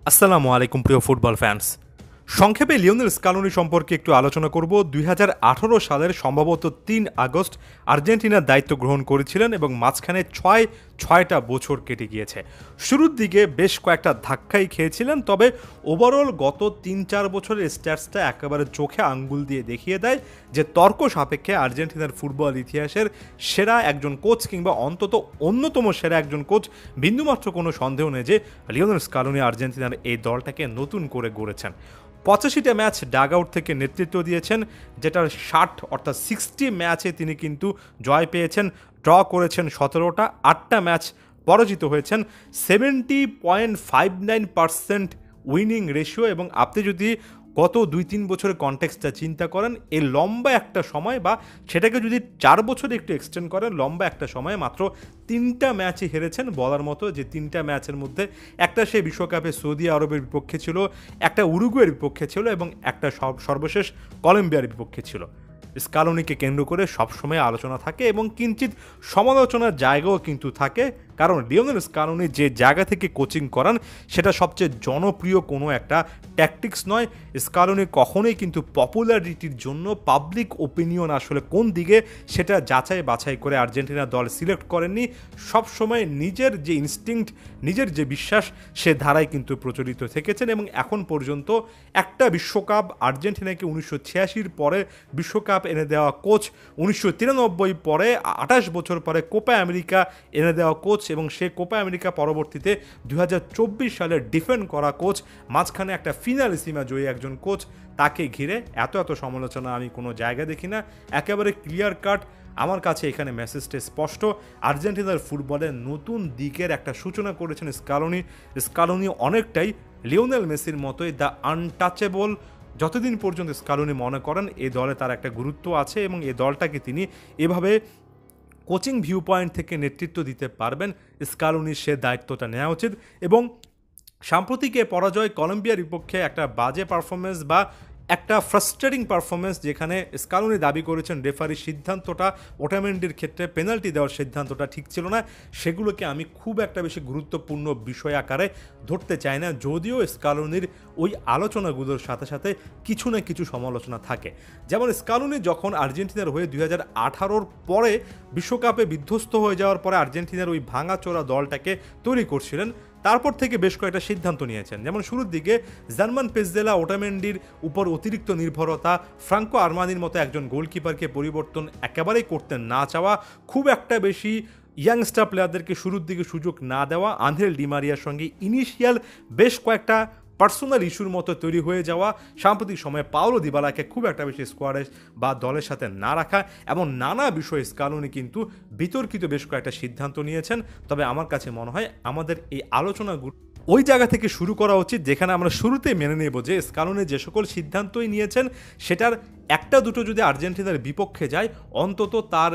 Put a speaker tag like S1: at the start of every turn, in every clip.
S1: আসসালামু আলাইকুম প্রিয় ফুটবল ফ্যান্স। সংক্ষেপে লিওনেল স্কালোনি সম্পর্কে একটু আলোচনা করব। 2018 সালের সম্ভবত 3 আগস্ট আর্জেন্টিনার দায়িত্ব গ্রহণ করেছিলেন এবং মাঝখানে ছয়টা বছর কেটে গিয়েছে। শুরুর দিকে বেশ কয়েকটা ধাক্কাই খেয়েছিলেন, তবে ওভারঅল গত 3-4 বছরের স্ট্যাটসটা একেবারে চোখে আঙ্গুল দিয়ে দেখিয়ে দেয় যে তর্ক সাপেক্ষে আর্জেন্টিনার ফুটবল ইতিহাসের সেরা একজন কোচ, কিংবা অন্তত অন্যতম সেরা একজন কোচ, বিন্দুমাত্র কোনো সন্দেহ নেই যে লিওনেল স্কালোনি আর্জেন্টিনার এই দলটাকে নতুন করে গড়েছেন। 85টা ম্যাচ ডাগ আউট থেকে নেতৃত্ব দিয়েছেন, যেটার 60 অর্থাৎ 60 ম্যাচে তিনি কিন্তু জয় পেয়েছেন, ড্র করেছেন 17টা, 8টা ম্যাচ পরাজিত হয়েছেন, 70.59% উইনিং রেশিও। এবং আপনি যদি গত 2-3 বছরের কনটেক্সটটা চিন্তা করেন, এই লম্বা একটা সময়, বা সেটাকে যদি 4 বছরে একটু এক্সটেন্ড করেন, লম্বা একটা সময়ে মাত্র 3টা ম্যাচই হেরেছেন। বলার মতো যে 3টা ম্যাচের মধ্যে একটা সে বিশ্বকাপে সৌদি আরবের বিপক্ষে ছিল, একটা উরুগুয়ের বিপক্ষে ছিল এবং একটা সর্বশেষ কলম্বিয়ার বিপক্ষে ছিল। স্কালোনিকে কেন্দ্র করে সবসময় আলোচনা থাকে এবং কিঞ্চিত সমালোচনার জায়গাও কিন্তু থাকে, কারণ লিওনেল স্কালোনি যে জায়গা থেকে কোচিং করান সেটা সবচেয়ে জনপ্রিয় কোনো একটা ট্যাকটিক্স নয়। স্কালোনি কখনোই কিন্তু পপুলারিটির জন্য পাবলিক ওপিনিয়ন আসলে কোন দিকে সেটা যাচাই বাছাই করে আর্জেন্টিনা দল সিলেক্ট করেননি। সবসময় নিজের যে ইনস্টিংক্ট, নিজের যে বিশ্বাস, সে ধারায় কিন্তু প্রচলিত থেকেছেন এবং এখন পর্যন্ত একটা বিশ্বকাপ আর্জেন্টিনাকে 1986 পরে বিশ্বকাপ এনে দেওয়া কোচ, 1993 পরে 28 বছর পরে কোপা আমেরিকা এনে দেওয়া কোচ এবং সে কোপা আমেরিকা পরবর্তীতে 2024 সালে ডিফেন্ড করা কোচ, মাঝখানে একটা ফিনালিসিমা জয়ী একজন কোচ, তাকে ঘিরে এত সমালোচনা আমি কোনো জায়গা দেখি না। একেবারে ক্লিয়ার কাট আমার কাছে এখানে মেসেজটা স্পষ্ট। আর্জেন্টিনার ফুটবলের নতুন দিকের একটা সূচনা করেছেন স্কালোনি অনেকটাই লিওনেল মেসির মতোই দ্য আনটাচেবল। যতদিন পর্যন্ত স্কালোনি মনে করেন এই দলে তার একটা গুরুত্ব আছে এবং এই দলটাকে তিনি এভাবে কোচিং ভিউ পয়েন্ট থেকে নেতৃত্ব দিতে পারবেন, স্কালোনির সে দায়িত্বটা নেওয়া উচিত। এবং সাম্প্রতিক পরাজয় কলম্বিয়ার বিপক্ষে একটা বাজে পারফরমেন্স বা একটা ফ্রাস্ট্রেটিং পারফরমেন্স, যেখানে স্কালোনি দাবি করেছেন রেফারির সিদ্ধান্তটা, ওটামেন্ডির ক্ষেত্রে পেনাল্টি দেওয়ার সিদ্ধান্তটা ঠিক ছিল না, সেগুলোকে আমি খুব একটা বেশি গুরুত্বপূর্ণ বিষয় আকারে ধরতে চাই না, যদিও স্কালোনির ওই আলোচনাগুলোর সাথে সাথে কিছু না কিছু সমালোচনা থাকে। যেমন স্কালোনি যখন আর্জেন্টিনার হয়ে 2018 পরে বিশ্বকাপে বিধ্বস্ত হয়ে যাওয়ার পরে আর্জেন্টিনার ওই ভাঙাচোরা দলটাকে তৈরি করছিলেন, তারপর থেকে বেশ কয়েকটা সিদ্ধান্ত নিয়েছেন। যেমন শুরুর দিকে জার্মান পেসদেলা, ওটামেন্ডির উপর অতিরিক্ত নির্ভরতা, ফ্রাঙ্কো আরমানির মতো একজন গোলকিপারকে পরিবর্তন একেবারেই করতে না চাওয়া, খুব একটা বেশি ইয়াংস্টার প্লেয়ারদেরকে শুরুর দিকে সুযোগ না দেওয়া, আনহেল ডিমারিয়ার সঙ্গে ইনিশিয়াল বেশ কয়েকটা পার্সোনাল ইস্যুর মতো তৈরি হয়ে যাওয়া, সাম্প্রতিক সময়ে পাওলো দিবালাকে খুব একটা বেশি স্কোয়াডে বা দলের সাথে না রাখা, এমন নানা বিষয়ে স্কালোনি কিন্তু বিতর্কিত বেশ কয়েকটা সিদ্ধান্ত নিয়েছেন। তবে আমার কাছে মনে হয় আমাদের এই আলোচনাগুলো ওই জায়গা থেকে শুরু করা উচিত যেখানে আমরা শুরুতেই মেনে নেব যে স্কালোনি যে সকল সিদ্ধান্তই নিয়েছেন সেটার একটা দুটো যদি আর্জেন্টিনার বিপক্ষে যায়, অন্তত তার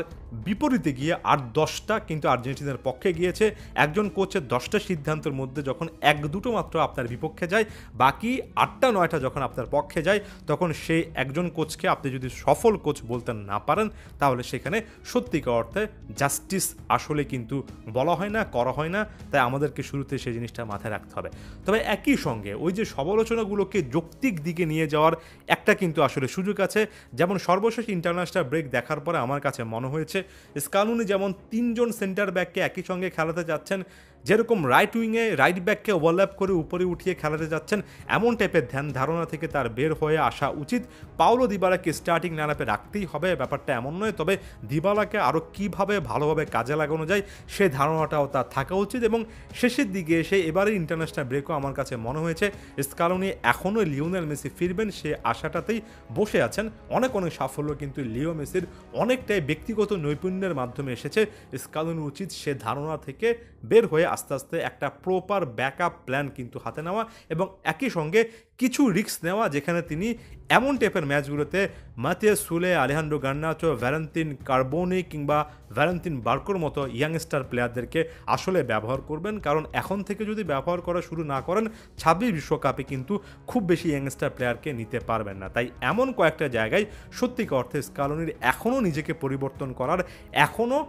S1: বিপরীতে গিয়ে 8-10টা কিন্তু আর্জেন্টিনার পক্ষে গিয়েছে। একজন কোচের 10টা সিদ্ধান্তের মধ্যে যখন 1-2টো মাত্র আপনার বিপক্ষে যায়, বাকি 8টা-9টা যখন আপনার পক্ষে যায়, তখন সেই একজন কোচকে আপনি যদি সফল কোচ বলতে না পারেন, তাহলে সেখানে সত্যিকার অর্থে জাস্টিস আসলে কিন্তু বলা হয় না, করা হয় না। তাই আমাদেরকে শুরুতে সেই জিনিসটা মাথায় রাখতে হবে। তবে একই সঙ্গে ওই যে সমালোচনাগুলোকে যৌক্তিক দিকে নিয়ে যাওয়ার একটা কিন্তু আসলে সুযোগ আছে। যেমন সর্বশেষ ইন্টারন্যাশনাল ব্রেক দেখার পরে আমার কাছে মনে হয়েছে স্কালোনি যেমন 3জন সেন্টার ব্যাককে একই সঙ্গে খেলাতে যাচ্ছেন, যেরকম রাইট উইংয়ে রাইট ব্যাককে ওভারল্যাপ করে উপরে উঠিয়ে খেলাতে যাচ্ছেন, এমন টাইপের ধারণা থেকে তার বের হয়ে আসা উচিত। পাওলো দিবালাকে স্টার্টিং লাইনআপে রাখতেই হবে, ব্যাপারটা এমন নয়। তবে দিবালাকে আরও কীভাবে ভালোভাবে কাজে লাগানো যায় সেই ধারণাটাও তার থাকা উচিত। এবং শেষের দিকে এসে এবারের ইন্টারন্যাশনাল ব্রেকও আমার কাছে মনে হয়েছে স্কালোনি এখনও লিওনেল মেসি ফিরবেন সে আশাটাতেই বসে আছেন। অনেক সাফল্য কিন্তু লিও মেসির অনেকটাই ব্যক্তিগত নৈপুণ্যের মাধ্যমে এসেছে। স্কালোনি উচিত সে ধারণা থেকে বের হয়ে আস্তে আস্তে একটা প্রপার ব্যাকআপ প্ল্যান কিন্তু হাতে নেওয়া এবং একই সঙ্গে কিছু রিস্ক নেওয়া, যেখানে তিনি এমন টাইপের ম্যাচগুলোতে মাতিয়াস সুলে, আলেহান্ড্রো গার্নাচো, ভ্যালেন্তিন কার্বোনি কিংবা ভ্যালেন্তিন বার্কোর মতো ইয়াংস্টার প্লেয়ারদেরকে আসলে ব্যবহার করবেন। কারণ এখন থেকে যদি ব্যবহার করা শুরু না করেন, 26 বিশ্বকাপে কিন্তু খুব বেশি ইয়াংস্টার প্লেয়ারকে নিতে পারবেন না। তাই এমন কয়েকটা জায়গায় সত্যিকার অর্থে স্কালোনির এখনও নিজেকে পরিবর্তন করার, এখনও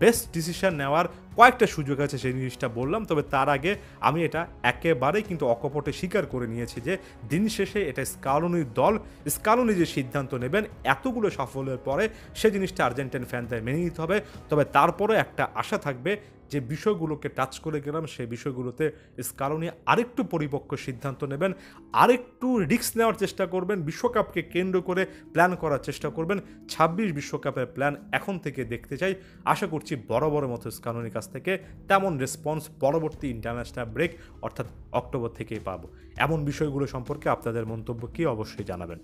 S1: বেস্ট ডিসিশন নেওয়ার কয়েকটা সুযোগ আছে, সেই জিনিসটা বললাম। তবে তার আগে আমি এটা একেবারেই কিন্তু অকপটে স্বীকার করে নিয়েছি যে দিন শেষে এটা স্কালোনির দল, স্কালোনি যে সিদ্ধান্ত নেবেন এতগুলো সাফল্যের পরে, সে জিনিসটা আর্জেন্টাইন ফ্যানদের মেনে নিতে হবে। তবে তারপরে একটা আশা থাকবে যে বিষয়গুলোকে টাচ করে গেলাম, সেই বিষয়গুলোতে স্কালোনি আরেকটু পরিপক্ক সিদ্ধান্ত নেবেন, আরেকটু রিস্ক নেওয়ার চেষ্টা করবেন, বিশ্বকাপকে কেন্দ্র করে প্ল্যান করার চেষ্টা করবেন। 26 বিশ্বকাপের প্ল্যান এখন থেকে দেখতে চাই। আশা করছি বড় বড় মতো স্কালোনির কাছ থেকে তেমন রেসপন্স পরবর্তী ইন্টারন্যাশনাল ব্রেক অর্থাৎ অক্টোবর থেকেই পাবো। এমন বিষয়গুলো সম্পর্কে আপনাদের মন্তব্য কি অবশ্যই জানাবেন।